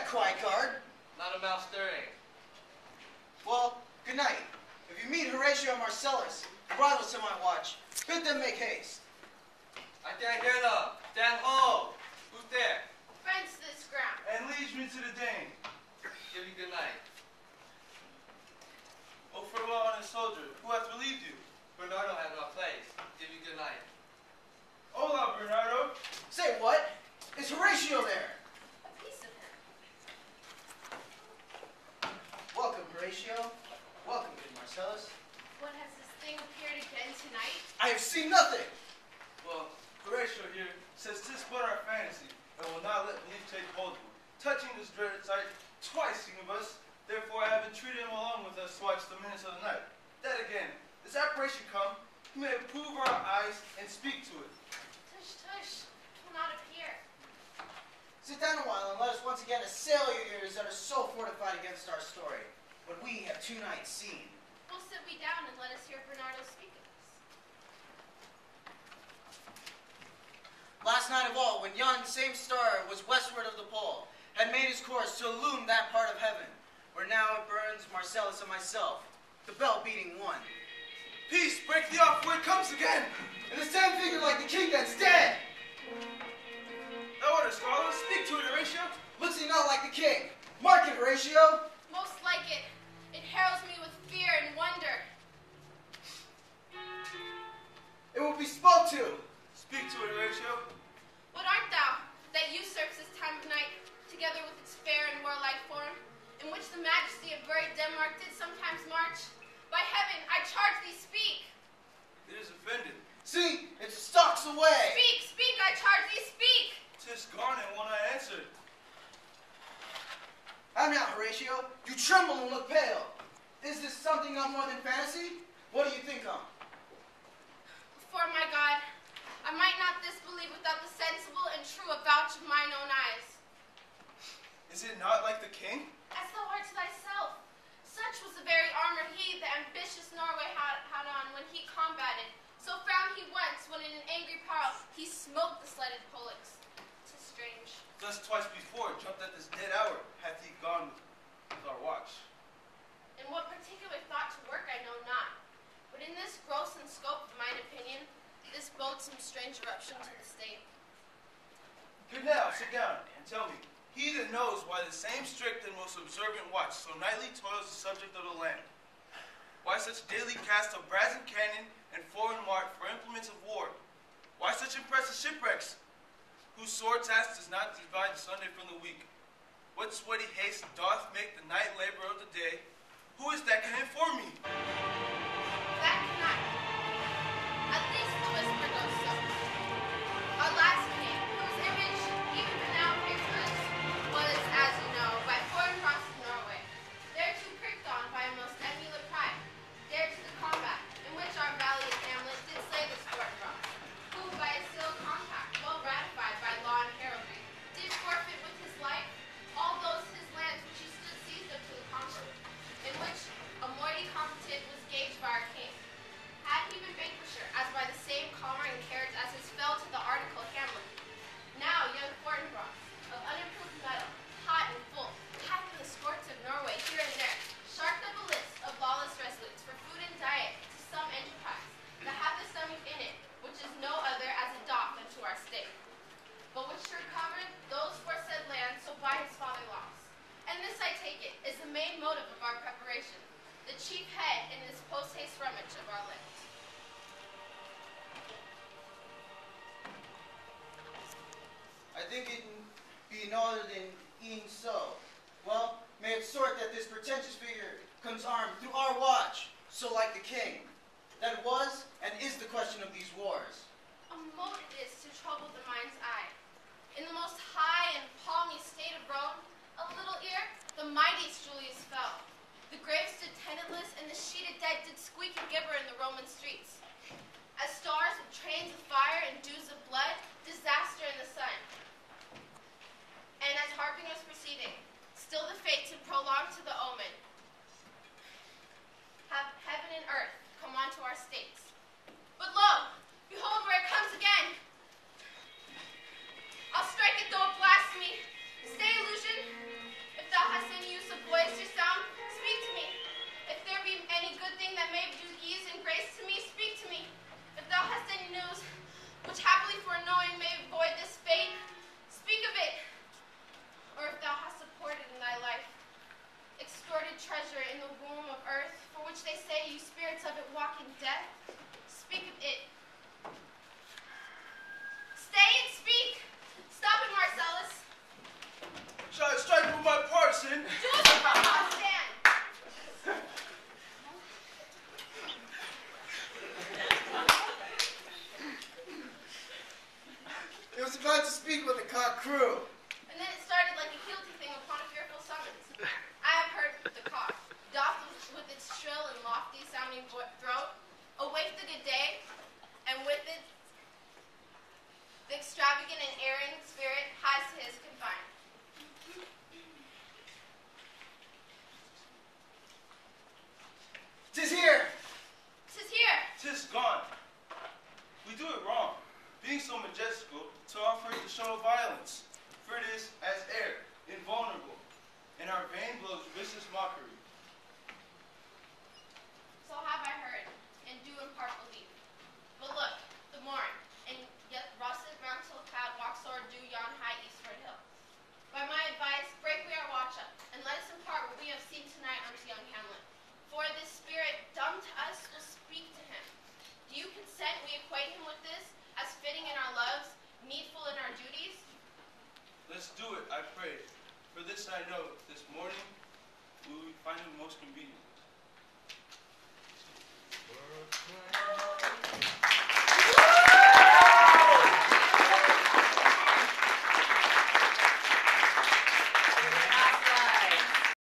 cry card. Not a mouse stirring. Well, good night. If you meet Horatio and Marcellus, bridles to my watch, bid them make haste. I can't hear them. Stand ho! Who's there? Fence this ground. And leads me to the Dane. Give you good night. O farewell, honest soldier, who hath relieved you? Bernardo has no place. Give you good night. Hola, Bernardo. Say what? Is Horatio there? A piece of him. Welcome, Horatio. Welcome, good Marcellus. What, has this thing appeared again tonight? I have seen nothing. Well, Horatio here says 'tis but our fantasy, and will not let belief take hold of him. Touching this dreaded sight, twice seen of us, therefore I have entreated him along with us to watch the minutes of the night. That again, this apparition come, he may approve our eyes and speak to it. Tush, tush, it will not appear. Sit down a while and let us once again assail your ears that are so fortified against our story, what we have 2 nights seen. Well, sit we down and let us hear Bernardo speak of this. Last night of all, when yon same star was westward of the pole, had made his course to illume that part of heaven, where now it burns Marcellus and myself, the bell beating 1. Peace, break thee off, for it comes again. And the same figure like the king that's dead. Thou art a scholar, speak to it, Horatio. Looks he not like the king? Mark it, Horatio. Most like it. It heralds me with fear and wonder. It will be spoke to. Speak to it, Horatio. What art thou, that usurps this time of night, together with its fair and warlike form, in which the majesty of buried Denmark did sometimes march? By heaven, I charge thee, speak! It is offended. See, it stalks away. Speak, speak, I charge thee, speak! 'Tis gone and will not answer. How now, Horatio? You tremble and look pale. Is this something not more than fantasy? What do you think of? Before my God, I might not disbelieve without the sensible and true avouch of mine own eyes. Is it not like the king? As thou art to thyself. Such was the very armor he, the ambitious Norway, had on when he combated. So found he once, when in an angry peril, he smote the sledded Polacks. 'Tis strange. Thus twice before, jumped at this dead hour, hath he gone with our watch. In what particular thought to work I know not. But in this gross and scope of mine opinion, this bodes some strange eruption to the state. Good now, sit down, and tell me, he that knows why the same strict and most observant watch so nightly toils the subject of the land, why such daily cast of brazen cannon and foreign mart for implements of war, why such impressive shipwrecks, whose sore task does not divide the Sunday from the week, what sweaty haste doth make the night labor of the day, who is that can inform me? That cannot. At least the whisper goes so. Our last king, whose image even now appears to us, was, as you know, by foreign cross of Norway, thereto pricked on by a most emulate pride, dared to the combat, in which our valiant Hamlet did slay the Sportbrock, who by a sealed compact, well ratified by law and heraldry, did forfeit with his life all those his lands which he stood seized of to the conqueror, in which a moiety competent was gauged by our king. Had he been vanquisher, as by the same calmer and carriage as his fell to the article Hamlet. Now young Fortinbras, of unimproved metal, hot and full, hath in the sports of Norway here and there, sharked up a list of lawless resolutes for food and diet to some enterprise, that hath a stomach in it, which is no other as a dock unto our state, but which to recover those foresaid lands so by his father lost. And this, I take it, is the main motive of our preparation, the chief head in this post-haste rummage of our land. I think it be no other than e'en so. Well, may it sort that this pretentious figure comes armed through our watch, so like the king. That was and is the question of these wars. A mote it is to trouble the mind's eye. In the most high and palmy state of Rome, a little ere, the mightiest Julius fell. The grave stood tenantless, and the sheeted dead did squeak and gibber in the Roman streets. As stars with trains of fire and dews of blood, disaster in the sun. And as harbingers proceeding, still the fates had prolonged to the omen. Have heaven and earth come onto our states. But lo, behold where it comes again. I'll strike it though it blast good day, and with it, the extravagant and erring spirit hies to his confine. "'Tis here!" "'Tis here!" "'Tis gone. We do it wrong, being so majestical to offer it the show of violence, for it is as air, invulnerable, and our vein blows vicious mockery. So have I heard, and do in part believe. But look, the morn, and yet russet mantle cloud walks o'er dew yon high eastward hill. By my advice, break we our watch up, and let us impart what we have seen tonight unto young Hamlet. For this spirit, dumb to us, will speak to him. Do you consent we acquaint him with this, as fitting in our loves, needful in our duties?" Let's do it, I pray. For this I know, this morning we will find it most convenient.